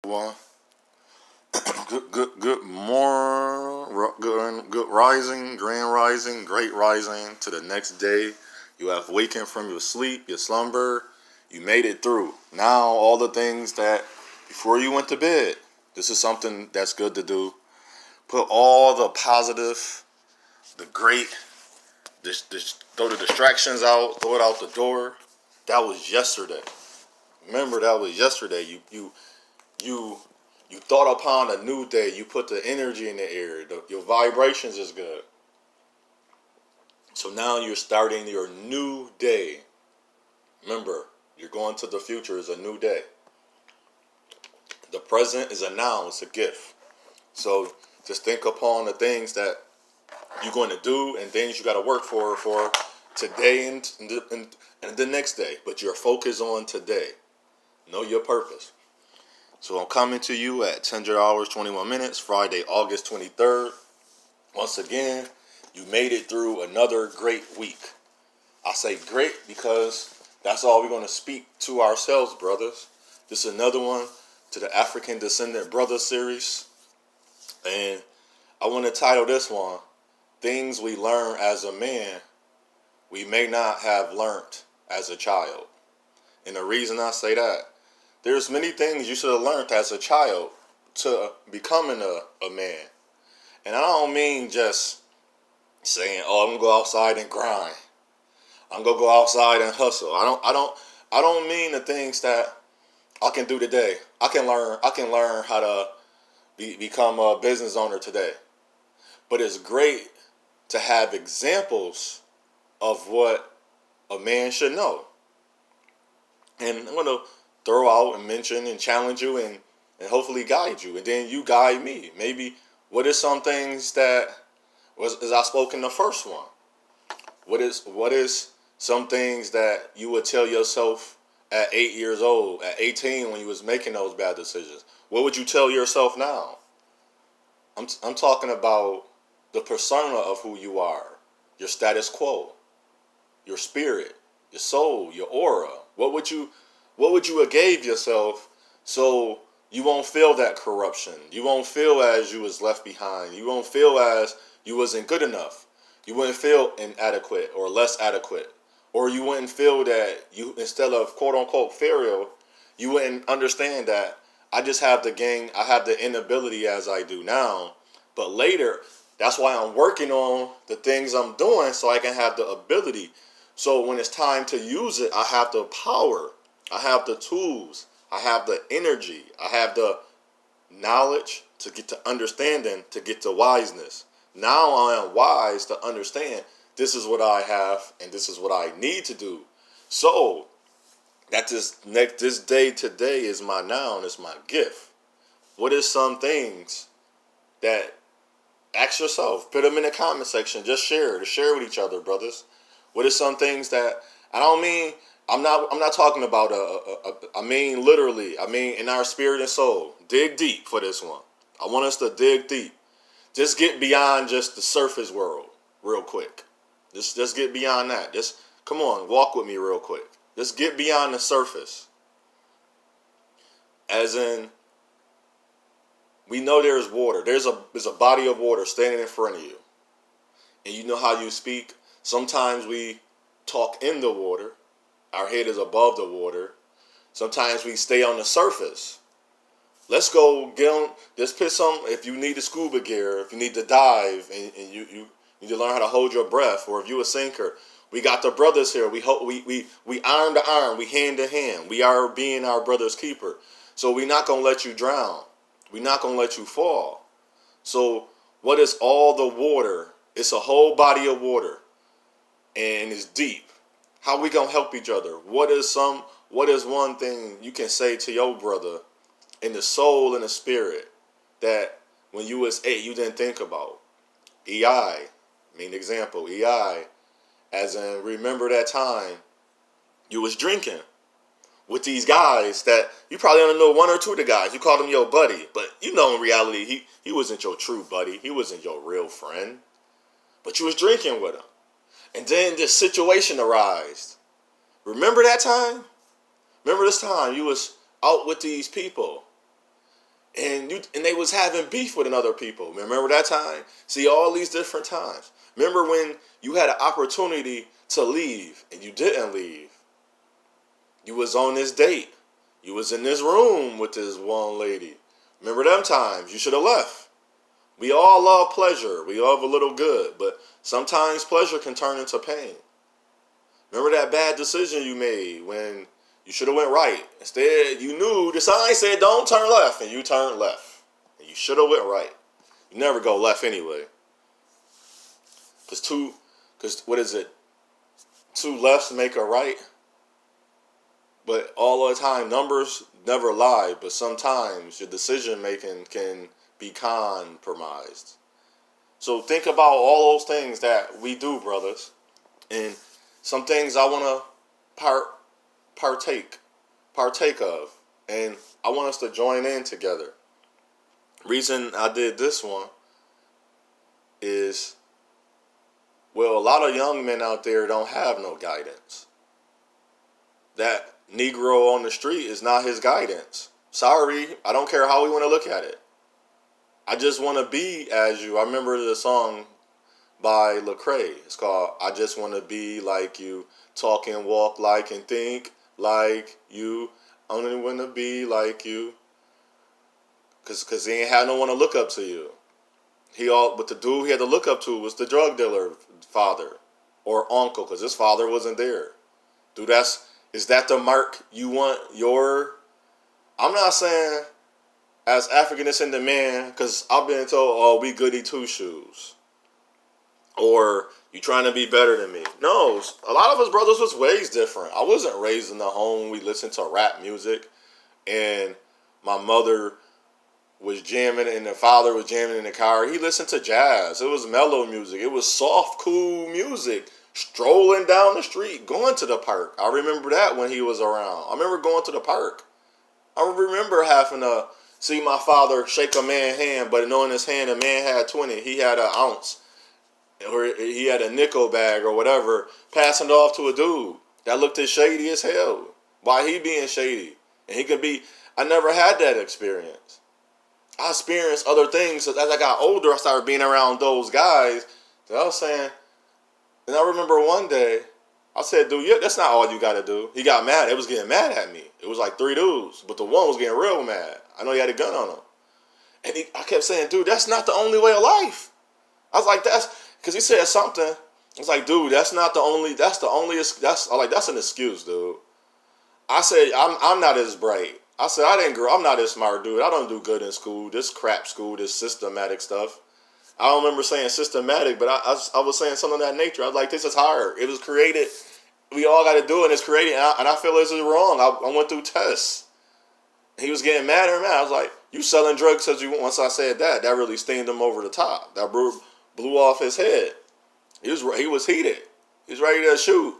One. Good morning, good rising, grand rising, great rising to the next day. You have wakened from your sleep, your slumber. You made it through. Now all the things that before you went to bed, this is something that's good to do. Put all the positive, the great, throw the distractions out, throw it out the door. That was yesterday. Remember, that was yesterday. You thought upon a new day. You put the energy in the air. Your vibrations is good. So now you're starting your new day. Remember, you're going to the future. Is a new day. The present is a noun. It's a gift. So just think upon the things that you're going to do and things you got to work for today and the next day. But you're focused on today. Know your purpose. So I'm coming to you at 10 hours, 21 minutes, Friday, August 23rd. Once again, you made it through another great week. I say great because that's all we're going to speak to ourselves, brothers. This is another one to the African Descendant Brother series. And I want to title this one, Things We Learn as a Man We May Not Have Learned as a Child. And the reason I say that, there's many things you should have learned as a child to becoming a man. And I don't mean just saying, "Oh, I'm gonna go outside and grind. I'm gonna go outside and hustle." I don't mean the things that I can do today. I can learn how to become a business owner today. But it's great to have examples of what a man should know. And I'm gonna throw out and mention and challenge you and hopefully guide you. And then you guide me. Maybe what is some things that was as I spoke in the first one. What is some things that you would tell yourself at 8 years old, at 18 when you was making those bad decisions? What would you tell yourself now? I'm talking about the persona of who you are, your status quo, your spirit, your soul, your aura. What would you have gave yourself so you won't feel that corruption? You won't feel as you was left behind. You won't feel as you wasn't good enough. You wouldn't feel inadequate or less adequate. Or you wouldn't feel that you, instead of quote unquote failure, you wouldn't understand that I just have I have the inability as I do now. But later, that's why I'm working on the things I'm doing so I can have the ability. So when it's time to use it, I have the power. I have the tools, I have the energy, I have the knowledge to get to understanding, to get to wiseness. Now I am wise to understand this is what I have and this is what I need to do. So that this day today is my noun, is my gift. What is some things that, ask yourself, put them in the comment section, just share with each other, brothers. What is some things that, I don't mean, I'm not talking about I mean literally. I mean in our spirit and soul. Dig deep for this one. I want us to dig deep. Just get beyond just the surface world real quick. Just get beyond that. Just come on, walk with me real quick. Just get beyond the surface. As in, we know there's water. There's a body of water standing in front of you. And you know how you speak. Sometimes we talk in the water. Our head is above the water. Sometimes we stay on the surface. Let's go get on. Just put some. If you need the scuba gear, if you need to dive, and you need to learn how to hold your breath, or if you're a sinker, we got the brothers here. We arm to arm. We hand to hand. We are being our brother's keeper. So we're not gonna let you drown. We're not gonna let you fall. So what is all the water? It's a whole body of water, and it's deep. How we gonna help each other? What is one thing you can say to your brother in the soul and the spirit that when you was 8 you didn't think about? EI, mean example, EI, as in remember that time you was drinking with these guys that you probably only know one or two of the guys. You called him your buddy, but you know in reality he wasn't your true buddy. He wasn't your real friend. But you was drinking with him. And then this situation arose. Remember that time? Remember this time you was out with these people and they was having beef with other people. Remember that time? See, all these different times. Remember when you had an opportunity to leave and you didn't leave? You was on this date. You was in this room with this one lady. Remember them times? You should have left. We all love pleasure. We love a little good, but sometimes pleasure can turn into pain. Remember that bad decision you made when you should have went right. Instead, you knew the sign said don't turn left, and you turned left. And you should have went right. You never go left anyway. Because what is it? Two lefts make a right. But all the time, numbers never lie. But sometimes your decision making can be compromised. So think about all those things that we do, brothers. And some things I want to partake of. And I want us to join in together. Reason I did this one is, well, a lot of young men out there don't have no guidance. That Negro on the street is not his guidance. Sorry, I don't care how we want to look at it. I just want to be as you. I remember the song by Lecrae. It's called I Just Want to Be Like You. Talk and walk like and think like you. I only want to be like you. Because he ain't had no one to look up to you. But the dude he had to look up to was the drug dealer father or uncle, because his father wasn't there. Dude, is that the mark you want I'm not saying as African descendant man, because I've been told, oh, we goody two shoes. Or you trying to be better than me. No, a lot of us brothers was raised different. I wasn't raised in the home we listened to rap music and my mother was jamming and the father was jamming in the car. He listened to jazz. It was mellow music. It was soft, cool music. Strolling down the street, going to the park. I remember that when he was around. I remember going to the park. I remember having to see my father shake a man's hand, but knowing his hand, a man had 20. He had an ounce. Or he had a nickel bag or whatever, passing it off to a dude that looked as shady as hell. Why he being shady? And he could be, I never had that experience. I experienced other things. As I got older, I started being around those guys. So I was saying, and I remember one day, I said, dude, yeah, that's not all you got to do. He got mad. It was getting mad at me. It was like 3 dudes, but the one was getting real mad. I know he had a gun on him. And I kept saying, dude, that's not the only way of life. I was like, because he said something. I was like, dude, that's an excuse, dude. I said, I'm not as bright. I said, I'm not as smart, dude. I don't do good in school. This crap school, this systematic stuff. I don't remember saying systematic, but I was saying something of that nature. I was like, this is hard. It was created. We all got to do it, and it's created. And I feel this is wrong. I went through tests. He was getting madder and mad. I was like, you selling drugs because you, once I said that really steamed him over the top. That blew off his head. He was heated. He was ready to shoot.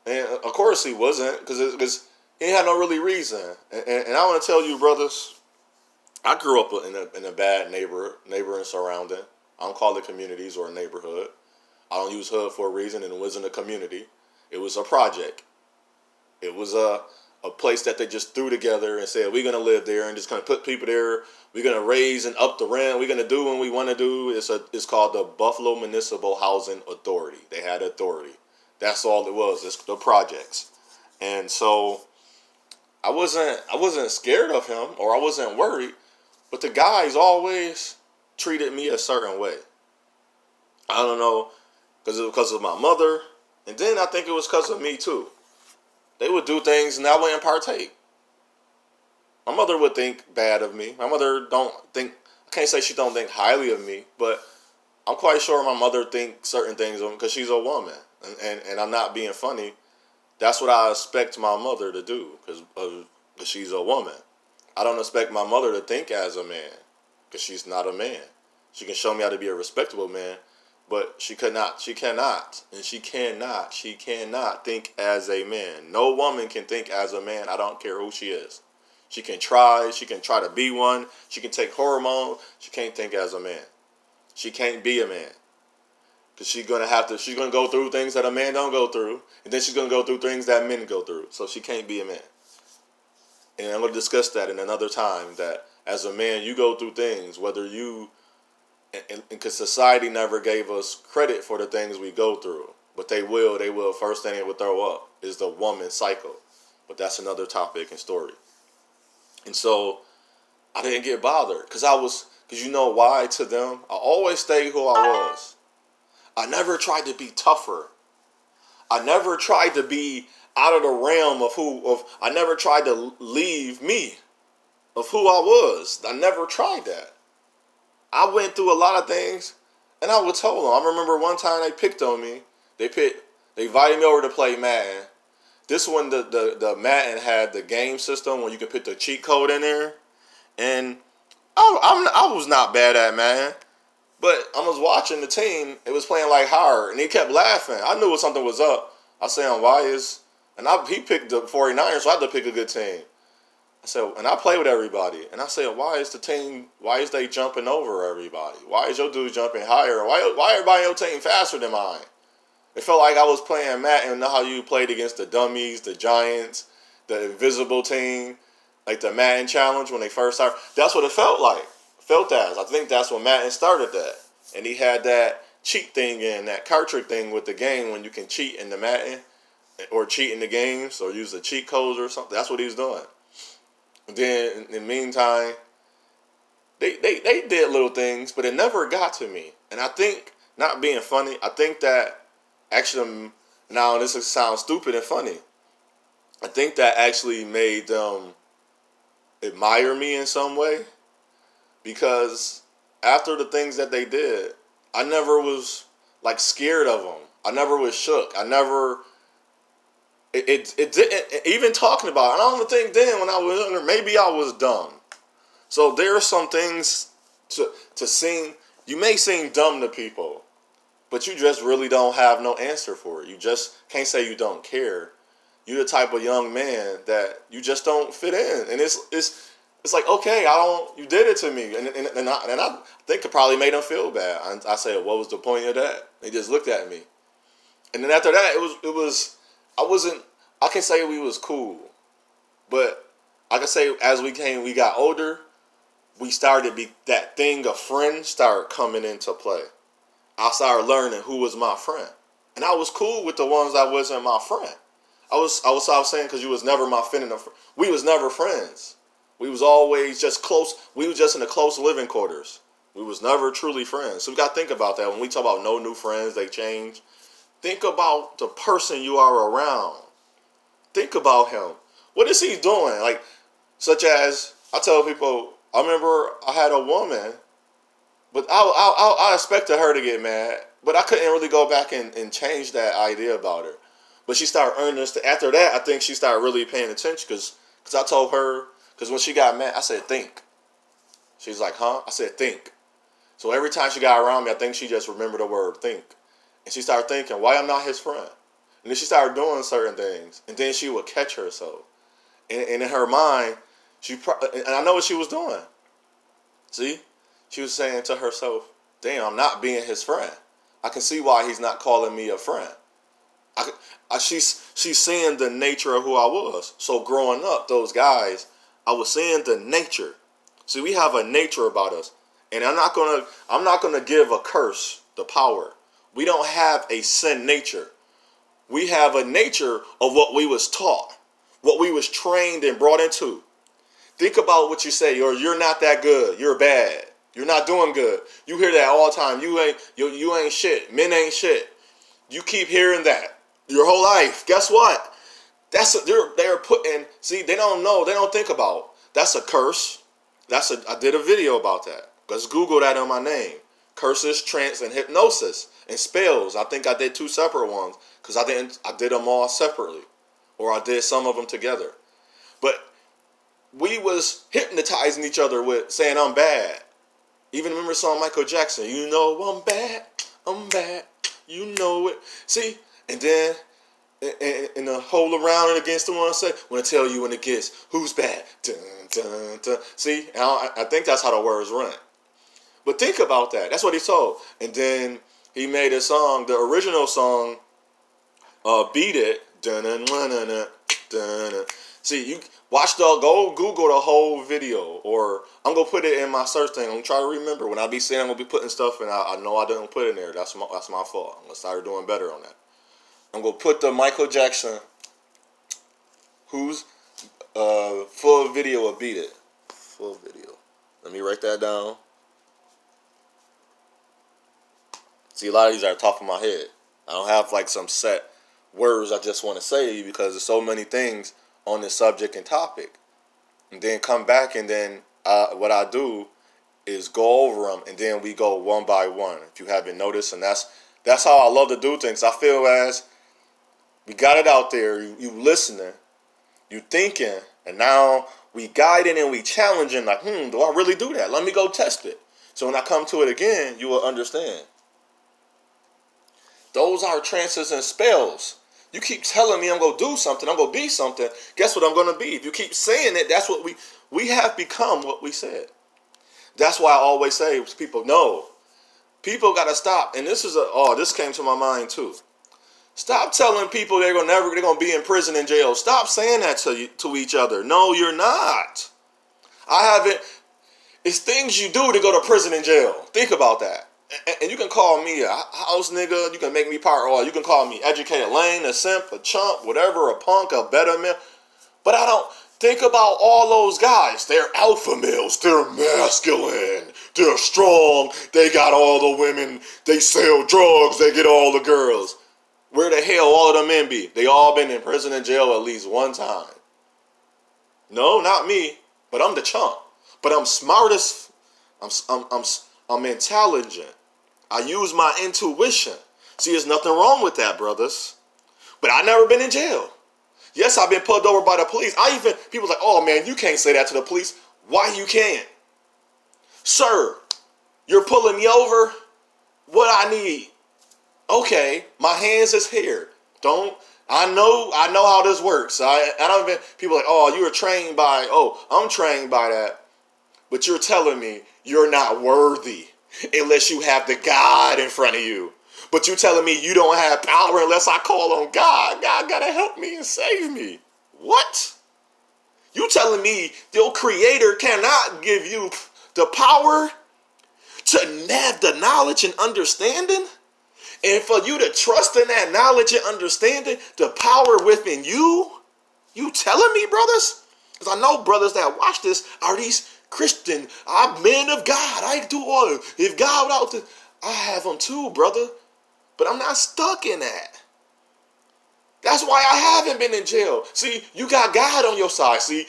And of course he wasn't, because he had no really reason. And I want to tell you, brothers, I grew up in a bad neighboring surrounding. I don't call it communities or a neighborhood. I don't use hood for a reason, and it wasn't a community. It was a project. It was a place that they just threw together and said, we're going to live there and just going to put people there. We're going to raise and up the rent. We're going to do what we want to do. It's called the Buffalo Municipal Housing Authority. They had authority. That's all it was. It's the projects. And so I wasn't scared of him, or I wasn't worried, but the guys always treated me a certain way. I don't know, because of my mother, and then I think it was because of me too. They would do things and I wouldn't partake. My mother would think bad of me. My mother I can't say she don't think highly of me, but I'm quite sure my mother thinks certain things of me because she's a woman. And I'm not being funny. That's what I expect my mother to do because she's a woman. I don't expect my mother to think as a man because she's not a man. She can show me how to be a respectable man, but she cannot think as a man. No woman can think as a man. I don't care who she is. She can try to be one. She can take hormones. She can't think as a man. She can't be a man. Because she's going to go through things that a man don't go through. And then she's going to go through things that men go through. So she can't be a man. And I'm going to discuss that in another time, that as a man, you go through things, whether you, and because society never gave us credit for the things we go through. But they will. First thing they will throw up is the woman cycle. But that's another topic and story. And so I didn't get bothered because you know why to them? I always stayed who I was. I never tried to be tougher. I never tried to be out of the realm I never tried to leave me of who I was. I never tried that. I went through a lot of things and I would tell them. I remember one time they picked on me. They invited me over to play Madden. This one, the Madden had the game system where you could put the cheat code in there. And I was not bad at Madden. But I was watching the team. It was playing like hard. And he kept laughing. I knew something was up. I said, he picked the 49ers, so I had to pick a good team. I said, and I play with everybody. And I said, why is they jumping over everybody? Why is your dude jumping higher? Why everybody on your team faster than mine? It felt like I was playing Madden. You know how you played against the dummies, the giants, the invisible team, like the Madden challenge when they first started. That's what it felt like. Felt as. I think that's when Madden started that. And he had that cheat thing in, that cartridge thing with the game when you can cheat in the Madden or cheat in the games or use the cheat codes or something. That's what he was doing. And then in the meantime, they did little things, but it never got to me. And I think, not being funny, I think that actually, now this sounds stupid and funny, I think that actually made them admire me in some way. Because after the things that they did, I never was like scared of them. I never was shook. I never, it didn't, even talking about it, I don't think then when I was younger, maybe I was dumb. So there are some things to seem, you may seem dumb to people, but you just really don't have no answer for it. You just can't say you don't care. You're the type of young man that you just don't fit in. And it's like, okay, you did it to me. And I think it probably made them feel bad. I said, what was the point of that? They just looked at me. And then after that, I can say we was cool. But I can say as we got older, we started that thing of friends started coming into play. I started learning who was my friend. And I was cool with the ones that wasn't my friend. I was saying because you was never my friend. We was never friends. We was always just close. We was just in the close living quarters. We was never truly friends. So we got to think about that. When we talk about no new friends, they change. Think about the person you are around. Think about him. What is he doing? Like, such as, I tell people, I remember I had a woman, but I expected her to get mad, but I couldn't really go back and change that idea about her. But she started earning this. After that, I think she started really paying attention because I told her, because when she got mad, I said, think. She's like, huh? I said, think. So every time she got around me, I think she just remembered the word think. And she started thinking, why I'm not his friend? And then she started doing certain things. And then she would catch herself. And in her mind, and I know what she was doing. See? She was saying to herself, damn, I'm not being his friend. I can see why he's not calling me a friend. She's seeing the nature of who I was. So growing up, those guys, I was seeing the nature. See, we have a nature about us. And I'm not gonna give a curse the power. We don't have a sin nature. We have a nature of what we was taught, what we was trained and brought into. Think about what you say, or you're not that good, you're bad, you're not doing good. You hear that all the time. You ain't shit. Men ain't shit. You keep hearing that your whole life. Guess what? They're putting. See, they don't know. They don't think about. That's a curse. I did a video about that. Let's Google that on my name. Curses, trance, and hypnosis, and spells. I think I did 2 separate ones because I did them all separately, or I did some of them together. But we was hypnotizing each other with saying I'm bad. Even remember song Michael Jackson. You know I'm bad. You know it. See, and then in the whole around and against the one say, when I tell you when it gets, who's bad? Dun, dun, dun. See, I think that's how the words run. But think about that. That's what he told. And then he made a song, the original song, Beat It. Dun, dun, dun, dun, dun, dun. See, you watch go Google the whole video, or I'm gonna put it in my search thing. I'm gonna try to remember when I be saying I'm gonna be putting stuff, and I know I didn't put it in there. That's my fault. I'm gonna start doing better on that. I'm gonna put the Michael Jackson who's full video of Beat It. Full video. Let me write that down. See, a lot of these are top of my head. I don't have like some set words I just want to say because there's so many things on this subject and topic. And then come back and then what I do is go over them and then we go one by one. If you haven't noticed, and that's how I love to do things. I feel as we got it out there, you listening, you thinking, and now we guiding and we challenging like, do I really do that? Let me go test it. So when I come to it again, you will understand. Those are trances and spells. You keep telling me I'm going to do something, I'm going to be something. Guess what I'm going to be? If you keep saying it, that's what we have become what we said. That's why I always say to people, no. People got to stop. And this came to my mind too. Stop telling people they're gonna be in prison and jail. Stop saying that to each other. No, you're not. It's things you do to go to prison and jail. Think about that. And you can call me a house nigga. You can make me you can call me educated lame, a simp, a chump, whatever, a punk, a better man. But I don't think about all those guys. They're alpha males. They're masculine. They're strong. They got all the women. They sell drugs. They get all the girls. Where the hell all of them men be? They all been in prison and jail at least one time. No, not me. But I'm the chump. But I'm smartest. I'm intelligent. I use my intuition. See, there's nothing wrong with that, brothers. But I never been in jail. Yes, I've been pulled over by the police. People like, oh man, you can't say that to the police. Why you can't? Sir, you're pulling me over. What I need? Okay, my hands is here. I know how this works. I don't even, people are like, oh, you were trained by, I'm trained by that. But you're telling me you're not worthy unless you have the God in front of you. But you're telling me you don't have power unless I call on God. God gotta help me and save me. What? You telling me your creator cannot give you the power to have the knowledge and understanding? And for you to trust in that knowledge and understanding, the power within you? You telling me, brothers? Because I know brothers that watch this are these Christian, I'm men of God. I do all of it. If God without this, I have them too, brother. But I'm not stuck in that. That's why I haven't been in jail. See, you got God on your side. See,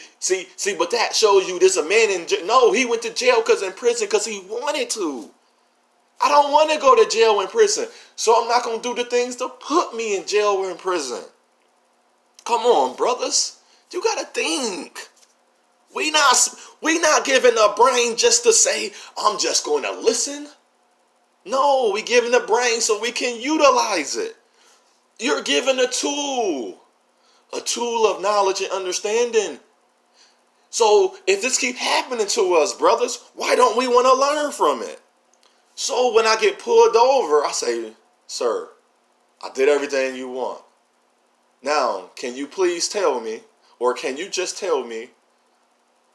but that shows you there's a man in jail. No, he went to jail in prison because he wanted to. I don't want to go to jail or in prison. So I'm not going to do the things to put me in jail or in prison. Come on, brothers. You got to think. We not giving a brain just to say, I'm just going to listen. No, we giving the brain so we can utilize it. You're given a tool of knowledge and understanding. So if this keep happening to us, brothers, why don't we want to learn from it? So when I get pulled over, I say, sir, I did everything you want. Now, can you please tell me, or can you just tell me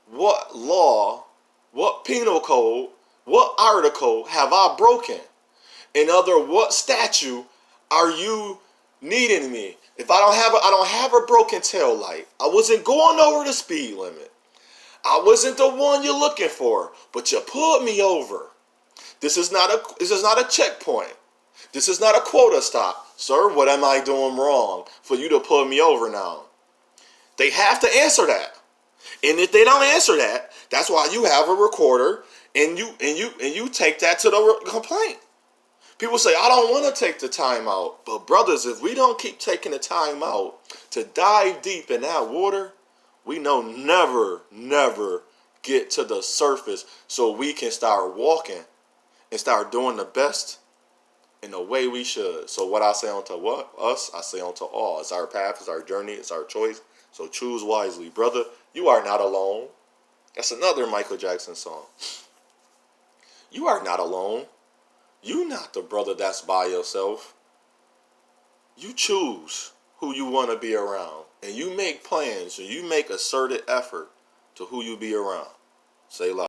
what law, what penal code, what article have I broken? In other, what statute are you needing me? If I don't have a broken tail light. I wasn't going over the speed limit. I wasn't the one you're looking for, but you pulled me over. This is not a checkpoint. This is not a quota stop. Sir, what am I doing wrong for you to pull me over now? They have to answer that. And if they don't answer that, that's why you have a recorder and you take that to the complaint. People say, I don't want to take the time out. But brothers, if we don't keep taking the time out to dive deep in that water, we know never get to the surface so we can start walking and start doing the best in the way we should. So what I say unto us, I say unto all. It's our path, it's our journey, it's our choice. So choose wisely. Brother, you are not alone. That's another Michael Jackson song. You are not alone. You not the brother that's by yourself. You choose who you want to be around. and you make plans and you make a concerted effort to who you be around. Say